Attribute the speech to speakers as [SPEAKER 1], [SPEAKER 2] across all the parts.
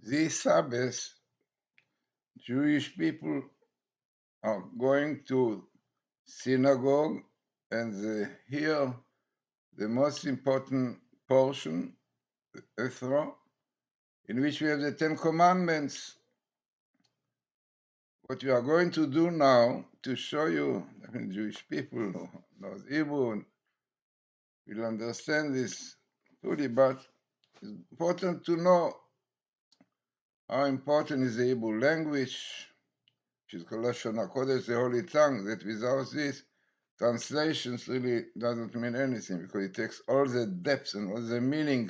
[SPEAKER 1] This Sabbath, Jewish people are going to synagogue and they hear the most important portion, the Torah, in which we have the Ten Commandments. What we are going to do now to show you, Jewish people who know Hebrew will understand this fully, but it's important to know how important is the Hebrew language, which is called Lashon HaKodesh, the Holy Tongue, that without this, translations really doesn't mean anything because it takes all the depth and all the meaning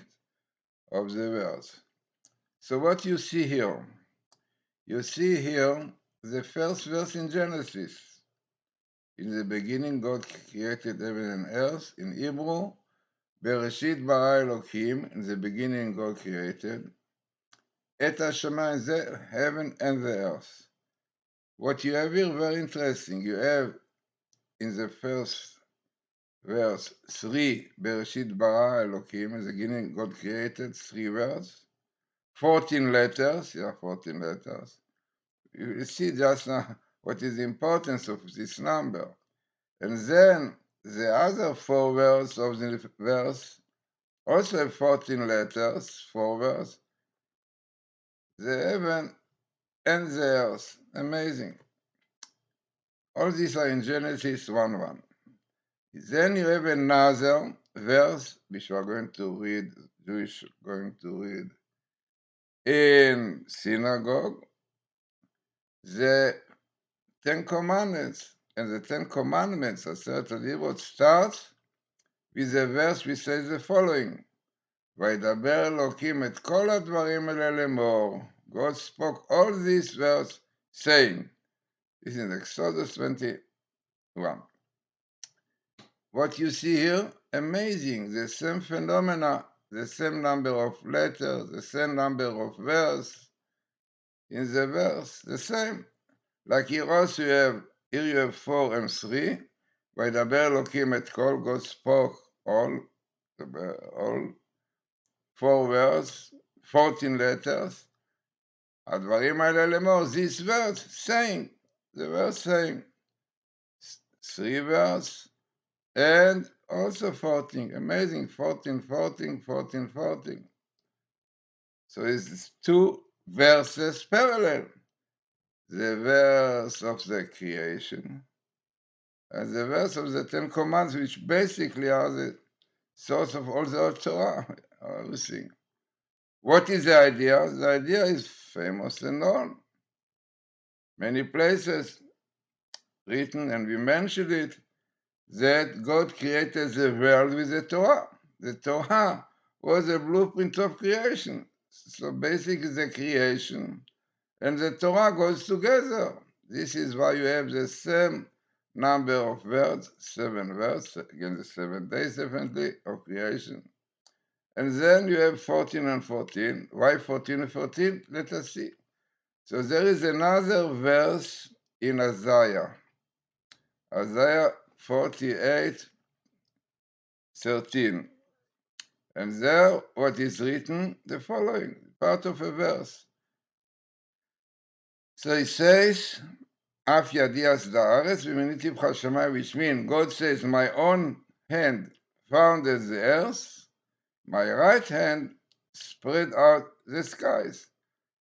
[SPEAKER 1] of the words. So what you see here? You see here the first verse in Genesis. In the beginning, God created heaven and earth. In Hebrew, Bereshit bara Elohim. In the beginning, God created et hashamayim, the heaven and the earth. What you have here, very interesting. You have in the first verse 3, Bereshit bara Elohim. In the beginning, God created 3 words, 14 letters. 14 letters. You see just now what is the importance of this number. And then the other 4 words of the verse also have 14 letters, 4 words. The heaven and the earth. Amazing. All these are in Genesis 1:1. Then you have another verse which we are going to read, Jewish going to read in synagogue, the Ten Commandments. And the Ten Commandments, Aseret Adibot, starts with a verse which says the following: וידבר אלוקים את כל הדברים האלה לאמור. God spoke all these words, saying, this is Exodus 21. What you see here, amazing, the same phenomena, the same number of letters, the same number of verses in the verse, the same. Like here also you have 4 and 3. וידבר אלוקים את כל, God spoke all 4 words, 14 letters. הדברים האלה לאמור, this verse saying, the verse saying, 3 verse, and also 14, amazing, 14, 14, 14, 14. So it's 2 verses parallel. The verse of the creation and the verse of the Ten Commandments, which basically are the source of all the Torah, everything. What is the idea? The idea is famous and known. Many places written, and we mentioned it, that God created the world with the Torah. The Torah was a blueprint of creation. So basically the creation and the Torah goes together. This is why you have the same number of words, 7 words, again the 7 days definitely of creation. And then you have 14 and 14. Why 14 and 14? Let us see. So there is another verse in Isaiah. Isaiah 48, 13. And there, what is written? The following, part of a verse. So it says, Af yadi asda haaretz v'miniti b'cha shamayim, which means God says, my own hand founded the earth, my right hand spread out the skies.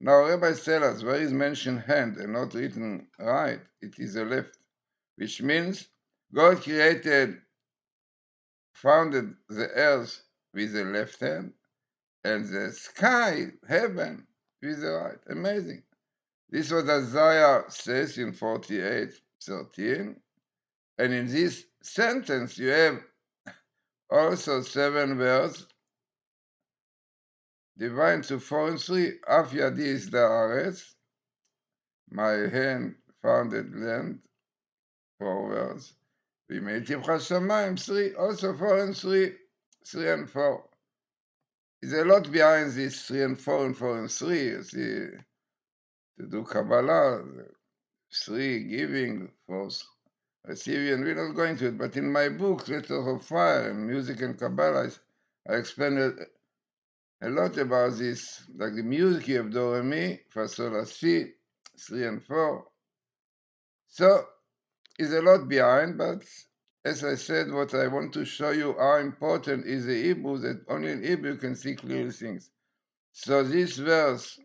[SPEAKER 1] Now rabbis tell us, where is mentioned hand and not written right? It is a left, which means God founded the earth with the left hand, and the sky, heaven, with the right. Amazing. This is what Isaiah says in 48:13. And in this sentence, you have also 7 words divided to 4 and 3. Af yadi is the haaretz, my hand founded land, 4 words. V'imeti b'cha shamayim, 3, also 4 and 3, 3 and 4. There's a lot behind this 3 and 4 and 4 and 3. You see, to do Kabbalah, 3 giving, 4 receiving. We're not going to it, but in my book, Letters of Fire, Music and Kabbalah, I explain a lot about this, like the music you have do re mi, fa sol la si, 3 and 4. So is a lot behind, but as I said, what I want to show you how important is the Hebrew, that only in Hebrew you can see clear things. So this verse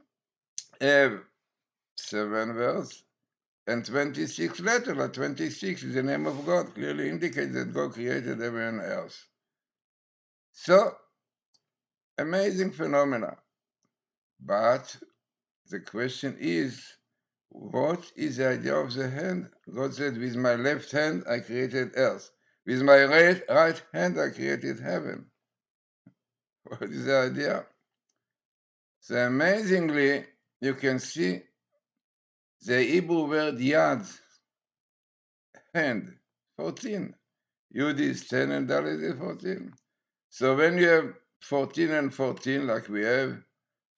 [SPEAKER 1] have 7 verse and 26 letters. Like 26 is the name of God, clearly indicates that God created heaven and earth. So, amazing phenomena. But the question is, what is the idea of the hand? God said, with my left hand I created earth. With my right hand I created heaven. What is the idea? So amazingly, you can see the Hebrew word yad, hand, 14. Yud is 10 and Dalet is 14. So when you have 14 and 14, like we have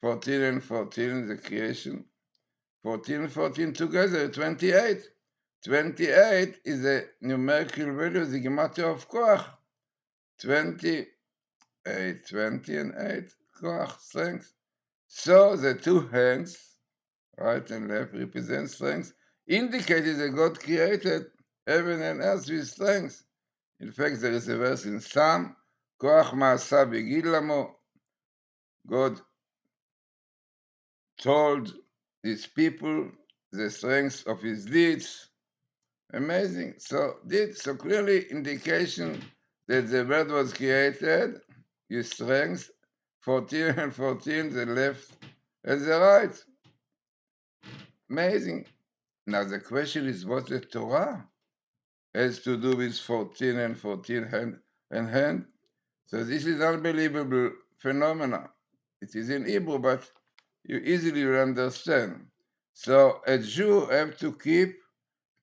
[SPEAKER 1] 14 and 14 in the creation, 14 and 14 together, 28. 28 is a numerical value, the gematria of koach. 28, 20 and 8, koach, strength. So the two hands, right and left, represent strength, indicated that God created heaven and earth with strength. In fact, there is a verse in Psalm, koach ma'asa b'gid lamo. God told his people the strength of his deeds. Amazing. So clearly indication that the world was created, his strength, 14 and 14, the left and the right. Amazing. Now the question is what the Torah has to do with 14 and 14 hand and hand. So this is unbelievable phenomena. It is in Hebrew, but you easily will understand. So a Jew have to keep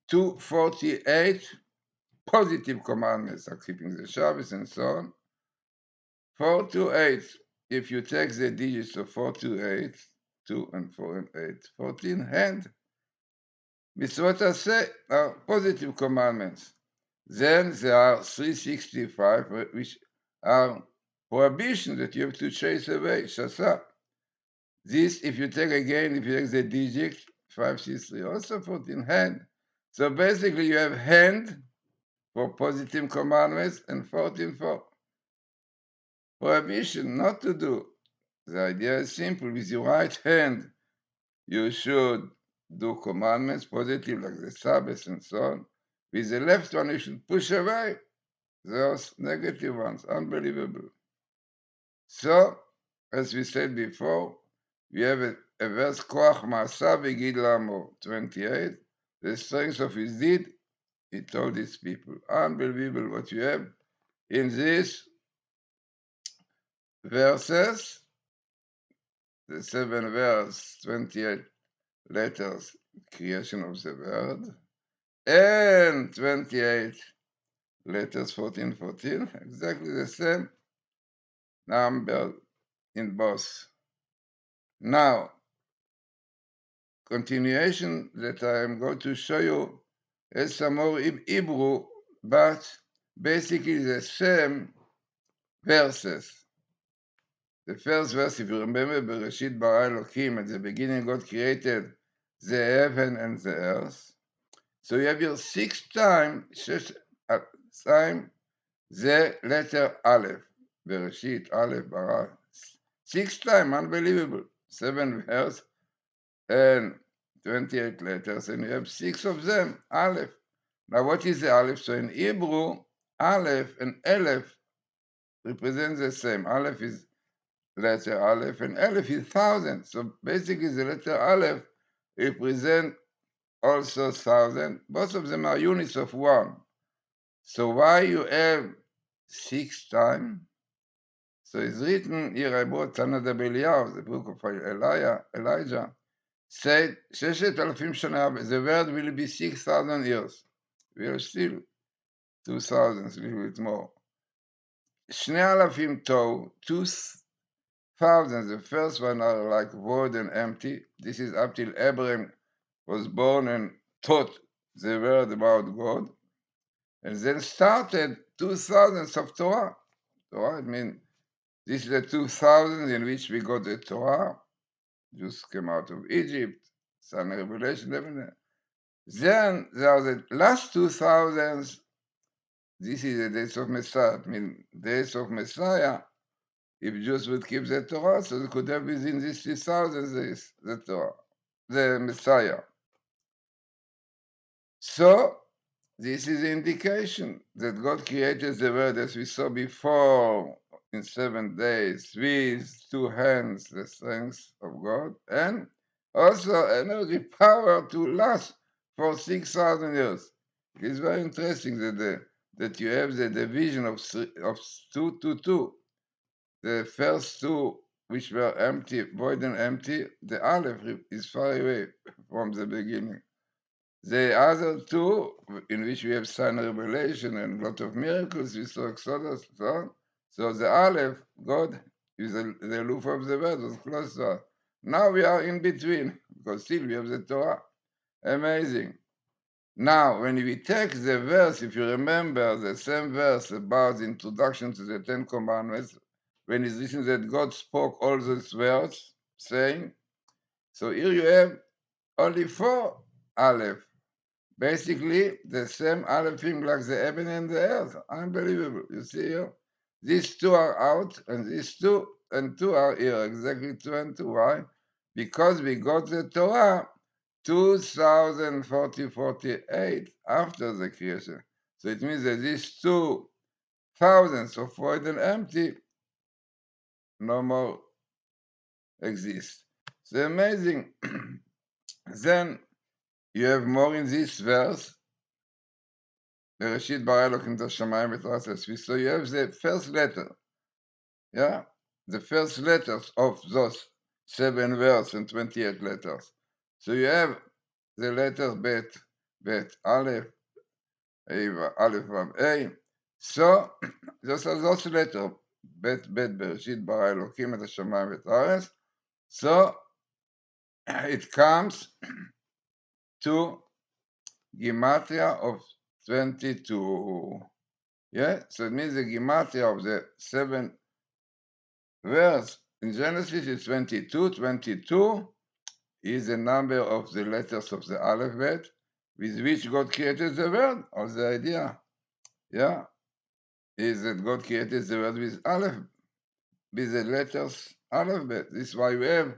[SPEAKER 1] 248 positive commandments, like keeping the Shabbos and so on. 4 to 8, if you take the digits of 4 to 8, 2 and 4 and 8, 14 hand. Mitzvot aseh are positive commandments. Then there are 365, which are prohibitions that you have to chase away, shasa. This, if you take the digit, 5, 6, 3, also 14 hand. So basically you have hand for positive commandments and 14 for prohibition, not to do. The idea is simple. With your right hand, you should do commandments, positive, like the Sabbath and so on. With the left one, you should push away those negative ones. Unbelievable. So, as we said before, we have a verse, Koach Ma'asa V'gid Lamo, 28. The strength of his deed, he told his people. Unbelievable what you have in these verses. The 7 verse, 28 letters, creation of the world, and 28 letters, 14, 14, exactly the same number in both. Now, continuation that I am going to show you is some more Hebrew, but basically the same verses. The first verse, if you remember, Bereshit bara Elohim, at the beginning God created the heaven and the earth. So you have your 6 times, time, the letter Aleph. Bereshit, Aleph, bara. 6 times, unbelievable. 7 verse and 28 letters, and you have 6 of them, Aleph. Now what is the Aleph? So in Hebrew, Aleph and Aleph represent the same. Aleph is letter Aleph, and Aleph is 1,000. So basically the letter Aleph represent also 1,000. Both of them are units of 1. So why you have 6 times? So it's written here, I brought Tanad Belial, the book of Elijah, said, 6,000 shana, the world will be 6,000 years. We are still 2,000, a little bit more. 2,000 tov, 2,000, the first one are like void and empty. This is up till Abraham was born and taught the word about God. And then started 2,000 of Torah. Torah, it means This is the 2000 in which we got the Torah, just came out of Egypt, some revelation, everything. Then there are the last 2000s. This is the days of Messiah. I mean, days of Messiah. If Jews would keep the Torah, so they could have within these 2000 days the Torah, the Messiah. So this is the indication that God created the world as we saw before in 7 days with 2 hands, the strength of God, and also energy power to last for 6,000 years. It is very interesting that you have the division of 2 to 2. The first 2 which were empty, void and empty, the Aleph is far away from the beginning. The other 2, in which we have sign revelation and a lot of miracles, we saw Exodus, so on. So the Aleph, God, is the roof of the world, was close to us. Now we are in between, because still we have the Torah. Amazing. Now, when we take the verse, if you remember the same verse about the introduction to the 10 Commandments, when it's written that God spoke all those words, saying, so here you have only 4 Aleph. Basically, the same other thing like the heaven and the earth. Unbelievable. You see here? These 2 are out, and these 2 and 2 are here. Exactly 2 and 2. Why? Because we got the Torah 2048 after the creation. So it means that these 2000s of void and empty no more exist. So amazing. Then you have more in this verse. בראשית ברא אלוקים את השמיים ואת הארץ והסביב. So you have the first letter, yeah? The first letters of those 7 verses and 28 letters. So you have the letters Bet, Aleph, Aleph, Vav, A. So those are those letters, Bet, בראשית ברא אלוקים את השמיים ואת הארץ. So it comes to Gematria of 22. Yeah, so it means the Gematria of the 7 verse in Genesis is 22. 22 is the number of the letters of the alphabet with which God created the world, or the idea, yeah, is that God created the world with with the letters alphabet. This is why we have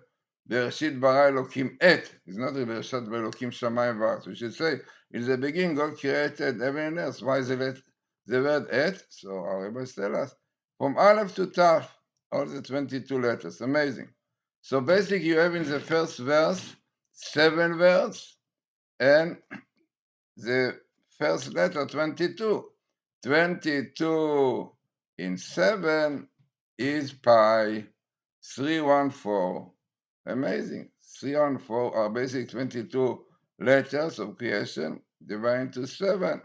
[SPEAKER 1] Bereshit bara Elokim et. It's not Bereshit bara Elokim shamayim v'aretz. We should say, in the beginning, God created heaven and earth. Why is the word et? So our rabbis tell us, from Aleph to Taf, all the 22 letters. Amazing. So basically, you have in the first verse 7 words, and the first letter 22. 22 in 7 is pi 314. Amazing. 314 are basically 22 letters of creation divided into 7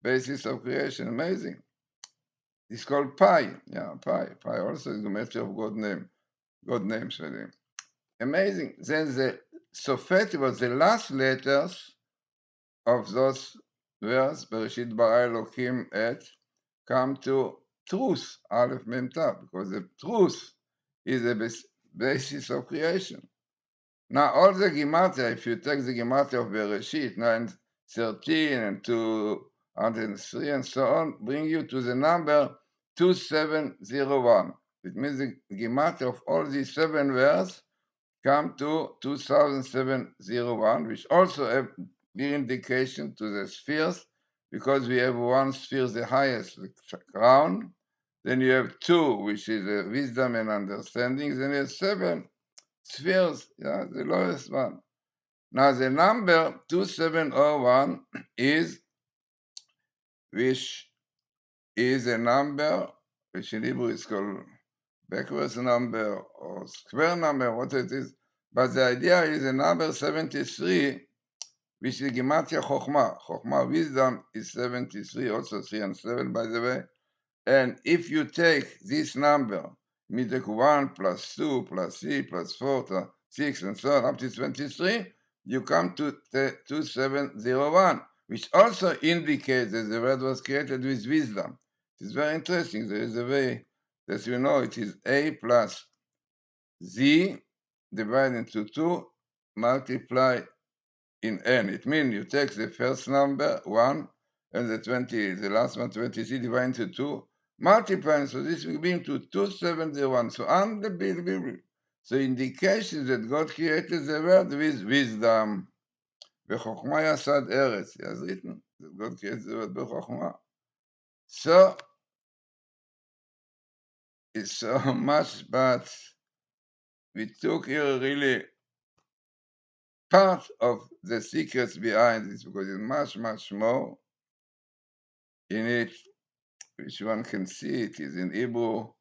[SPEAKER 1] bases of creation. Amazing. It's called pi. Yeah, pi. Pi also is the matter of God names for them. Amazing. Then the Sofet was the last letters of those words, Bereshit bara Elokim et, come to truth, Aleph Mem Tav, because the truth is the basis of creation. Now, all the Gematria, if you take the Gematria of Bereshit, 913 and 203 and so on, bring you to the number 2701. It means the Gematria of all these 7 words come to 2701, which also have the indication to the spheres, because we have 1 sphere, the highest, the crown. Then you have 2, which is wisdom and understanding. Then you have 7 spheres, yeah, the lowest one. Now the number 2701 is, which is a number, which in Hebrew is called backwards number or square number, what it is. But the idea is a number 73, which is Gematria Chokhmah. Chokhmah, wisdom, is 73, also 3 and 7, by the way. And if you take this number, you take 1 plus 2 plus 3 plus 4 plus 6 and so on up to 23, you come to 2701, which also indicates that the world was created with wisdom. It's very interesting. There is a way that you know it is A plus Z divided into 2, multiply in n. It means you take the first number, 1, and the last one, 23, divided into 2, multiply, so this will be into 271. So unbelievable. So indication that God created the world with wisdom. בחוכמה יסד ארץ. He has written that God created the world בחוכמה. So it's so much, but we took here really part of the secrets behind it, because it's much, much more in it, which one can see. It is in Hebrew,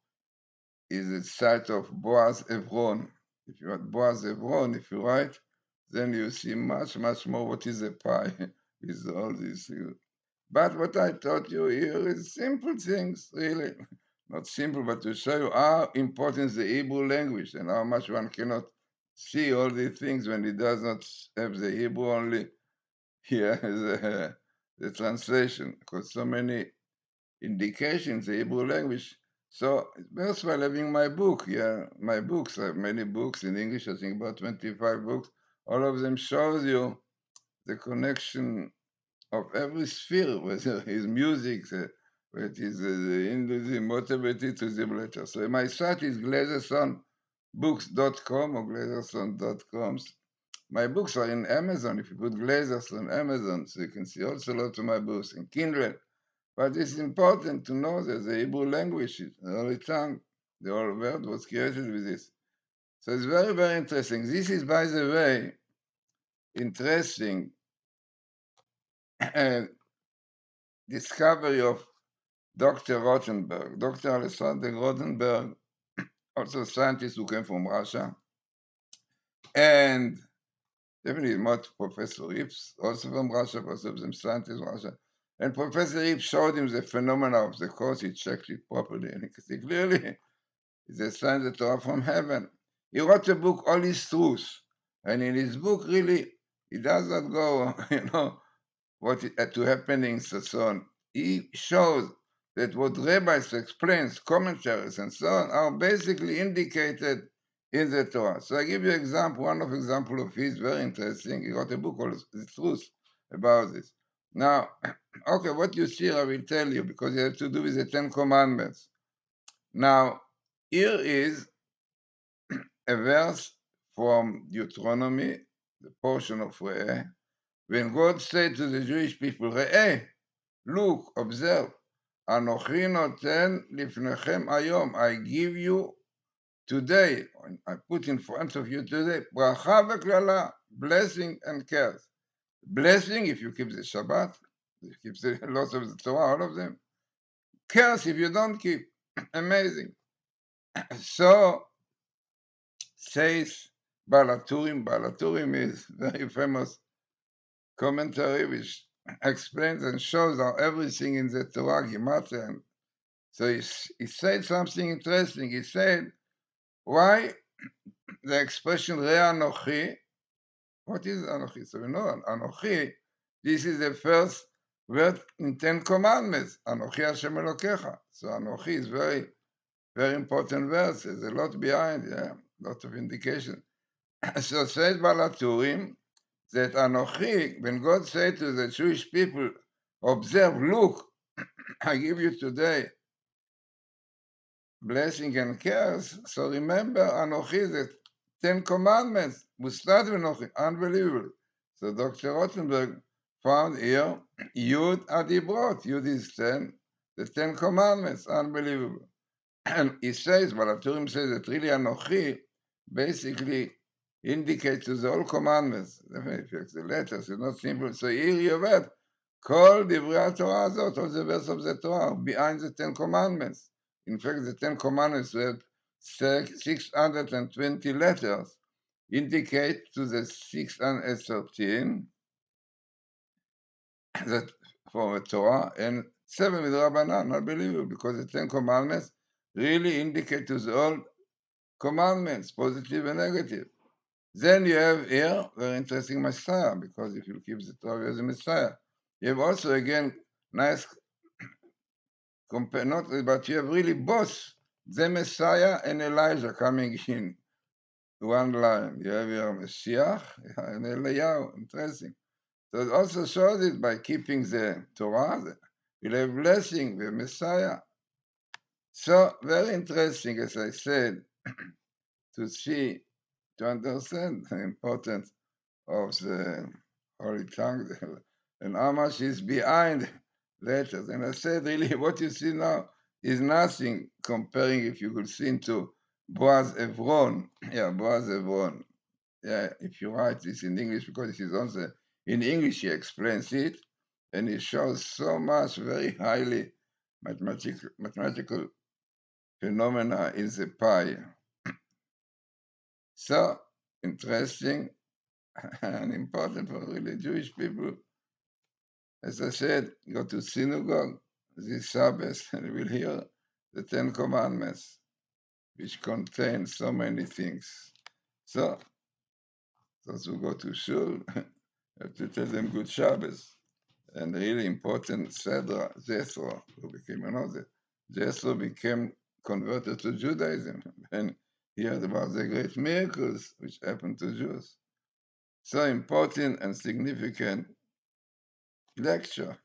[SPEAKER 1] is the site of Boaz Evron. If you write Boaz Evron, if you write, then you see much, much more what is a pie with all these. But what I taught you here is simple things, really. Not simple, but to show you how important is the Hebrew language and how much one cannot see all these things when he does not have the Hebrew only here, the translation, because so many indications, the Hebrew language. So it's worthwhile having my book. Yeah, my books. I have many books in English. I think about 25 books. All of them shows you the connection of every sphere, whether it's music, whether it is the Hinduism, whatever it is, to the letter. So my site is glazersonbooks.com or glazerson.com. My books are in Amazon. If you put Glazerson Amazon, so you can see also a lot of my books in Kindle. But it's important to know that the Hebrew language, the Holy Tongue, the whole world was created with this. So it's very, very interesting. This is, by the way, interesting discovery of Dr. Rothenberg. Dr. Alexander Rothenberg, also a scientist who came from Russia, and definitely not Professor Rips, also from Russia, also some scientist from Russia. And Professor Rips showed him the phenomena of the cause. He checked it properly, and he could see clearly it's a sign that Torah from heaven. He wrote a book, All His Truth, and in his book, really, he does not go, what to happenings and so on. He shows that what rabbis explains, commentaries and so on, are basically indicated in the Torah. So I give you one example of his, very interesting. He wrote a book called The Truth about this. Now, okay, what you see, I will tell you, because it has to do with the Ten Commandments. Now, here is a verse from Deuteronomy, the portion of Re'eh, when God said to the Jewish people, Re'eh, look, observe, Anochi noten lifnechem ayom, I give you today, I put in front of you today, bracha v'klala, blessing and curse. Blessing if you keep the Shabbat, if you keep the lots of the Torah, all of them. Curse if you don't keep. Amazing. So says Balaturim. Balaturim is very famous commentary which explains and shows how everything in the Torah, Gematria. So he said something interesting. He said, why the expression Re Anochi? What is Anochi? So we know Anochi, this is the first word in 10 Commandments. Anochi Hashem Elokecha. So Anochi is very, very important verse. There's a lot behind, yeah, a lot of indication. So says Balaturim that Anochi, when God said to the Jewish people, observe, look, I give you today blessing and curse. So remember, Anochi, the 10 Commandments, Mustad Anochi, unbelievable. So Dr. Rothenberg found here Yud Adibrot, Yud is 10, the 10 Commandments, unbelievable. And he says, Balaturim says that really Anochi basically indicates to the whole commandments. The letters, it's not simple. So here you have it. Kol divrei Torah azot, all the verse of the Torah, behind the 10 Commandments. In fact, the 10 Commandments have 620 letters, indicate to the 613 that from the Torah, and 7 with Rabbanan, unbelievable, because the 10 Commandments really indicate to the all commandments, positive and negative. Then you have here, very interesting Messiah, because if you keep the Torah as a Messiah, you have also, again, nice, not, but you have really both the Messiah and Elijah coming in one line. You have your Messiah and Eliyahu. Interesting. So it also shows it by keeping the Torah. You'll have blessing the Messiah. So very interesting, as I said, to see, to understand the importance of the Holy Tongue and how much is behind letters. And I said, really, what you see now is nothing comparing if you could see into Boaz Evron. Yeah, Boaz Evron. Yeah, if you write this in English, because it is also in English, he explains it, and he shows so much very highly mathematical phenomena in the pie. So interesting and important for really Jewish people. As I said, go to synagogue this Sabbath and we'll hear the Ten Commandments, which contain so many things. So those who go to shul have to tell them good Shabbos. And the really important Sedra, Jethro, who became another, Jethro became converted to Judaism and he heard about the great miracles which happened to Jews. So important and significant lecture.